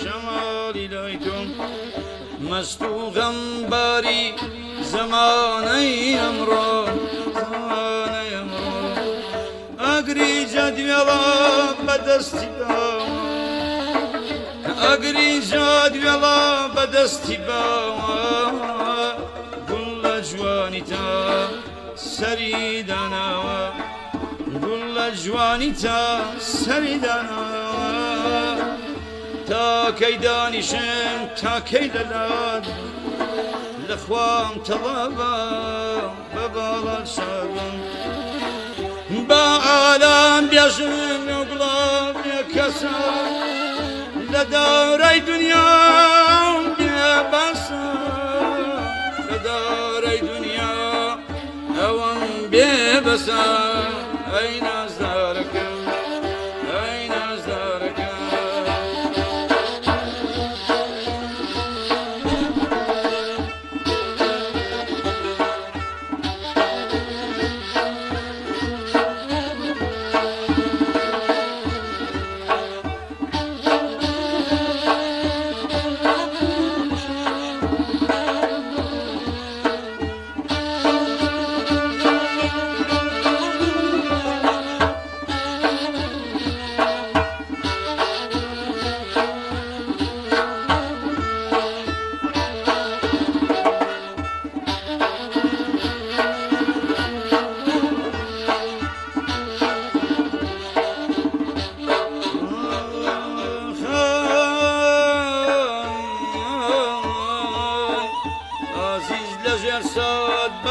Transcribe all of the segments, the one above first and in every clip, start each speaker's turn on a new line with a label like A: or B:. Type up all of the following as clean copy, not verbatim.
A: شمالی لایتون مستو غنباری زمانه امرو اگری جدولا بدستی با اگری جدولا بدستی با گل جوانی تا سری دانا گل جوانی تا سری دانا تا کی دانشم تا کی دلاد لخوام طلبا ببالا شابم با عالم بیاشم اقلام یکسا لدارای دنیا بیبسا لدارای دنیا اوان بیبسا ای نازدارکم ای نازدارکم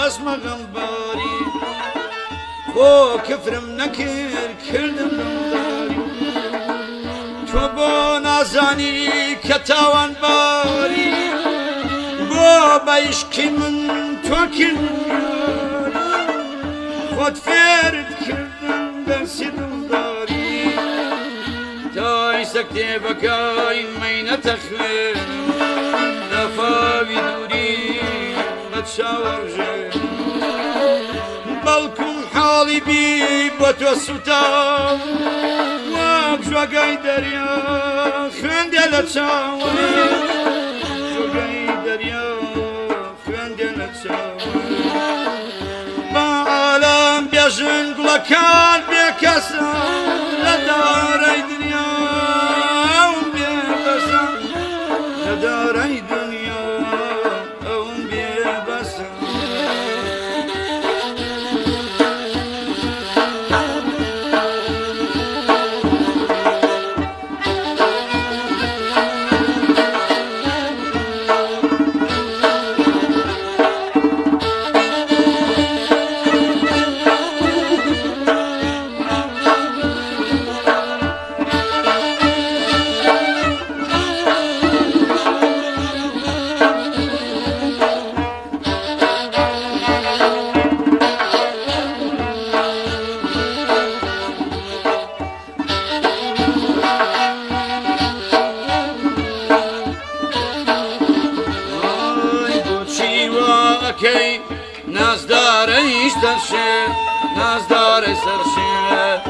A: بس مغنباری خو کفرم نکر کردم داری تو با نازانی کتاوان باری با بیشکی من تو کردم خود فرد کردم درسی دلداری تا ایسکتی بکای مینه تخویر دفاوی دوری شاورجه بلکم حالی بی با تو سوتا واب جوگای دریا خنده لچاوه جوگای دریا خنده لچاوه با عالم بیاجن گلکان بیکسا لدارای دنیا بیبسا لدارای دنیا کی نازدارش درشه نازدارش درشه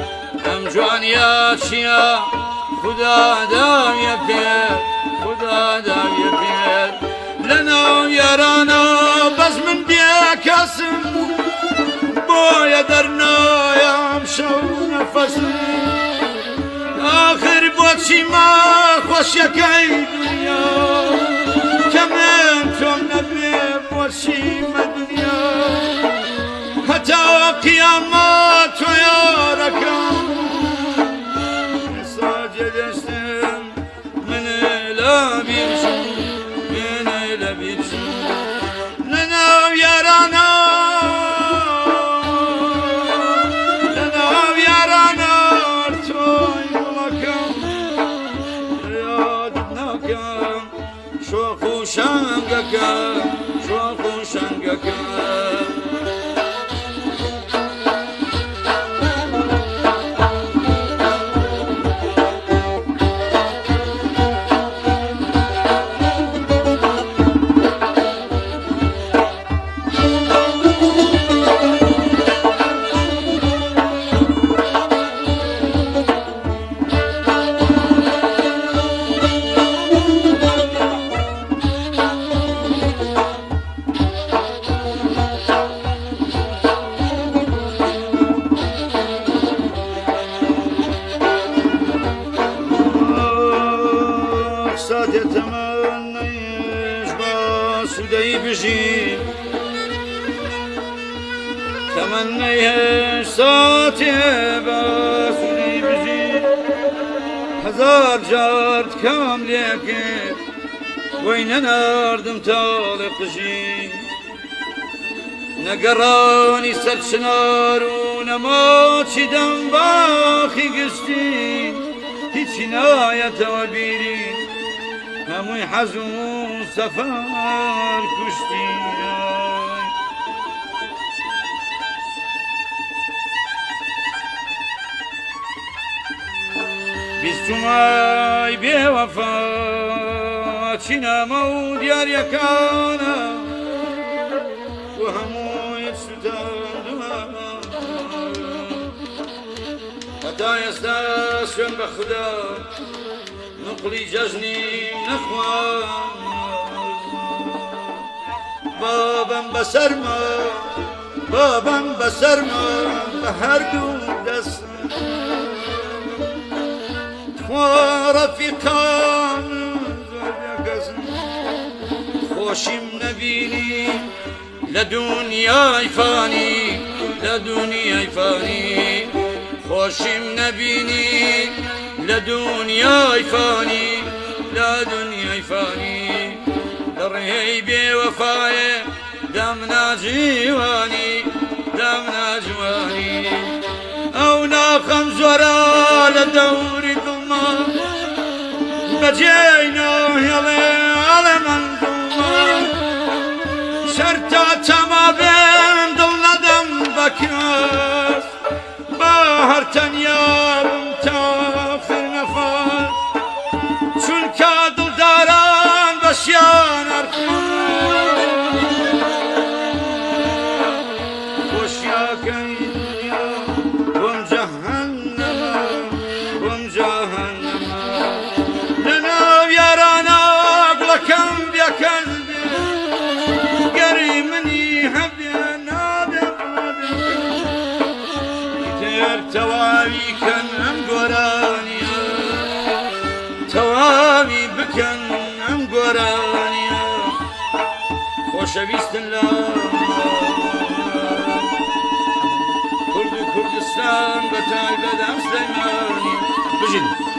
A: ام جوانیا چیا خدا داوی پیر خدا داوی پیر لنا یارانا بس من بیا کسم بایا درنایم شو نفسم آخر بچی ما خوش یکی دنیا کمن تو نبی بچی ما دنیا حتی قیامت شنگەکە شۆخ و شەنگەکە تمنيش باسودي بجي تمنيش صوتي باسودي بجي هزار جارت كاملك وين ناردم طالق جي نقراني سرشنار ونموتي دم باخي قشتي هيك ناية وبيري هموی حزون سفر کشتی بیستمای بی وفا چینما و دیار یکانا و هموی ستاندم حتی استاسم بخدا نقلي ججني نخوان بابا بسرما بهر دست خوار في كان خوشم نبيني لدنيا فاني لدنيا فاني خوشم نبيني لدنيا فاني لا دنيا فاني لرهيبي وفاي دمنا جواني دمنا جواني او ناخم زورا لدور ظلمة بجينا يلي من ظلمة شرطة تما بين دل ندم بكاس بهر تنيارم تافر نفاس چون که دل داران بشیان خوشیا که دنیا بم جهنم بم جهنم لناو یارانا بلکم بیا کذبی گری منی هبی نابی تر تواوی کنم گورانیا تواوی بکن ام گورانیا خوشویستن لا کرد و کردستان بتای بدم سلیمانی بجید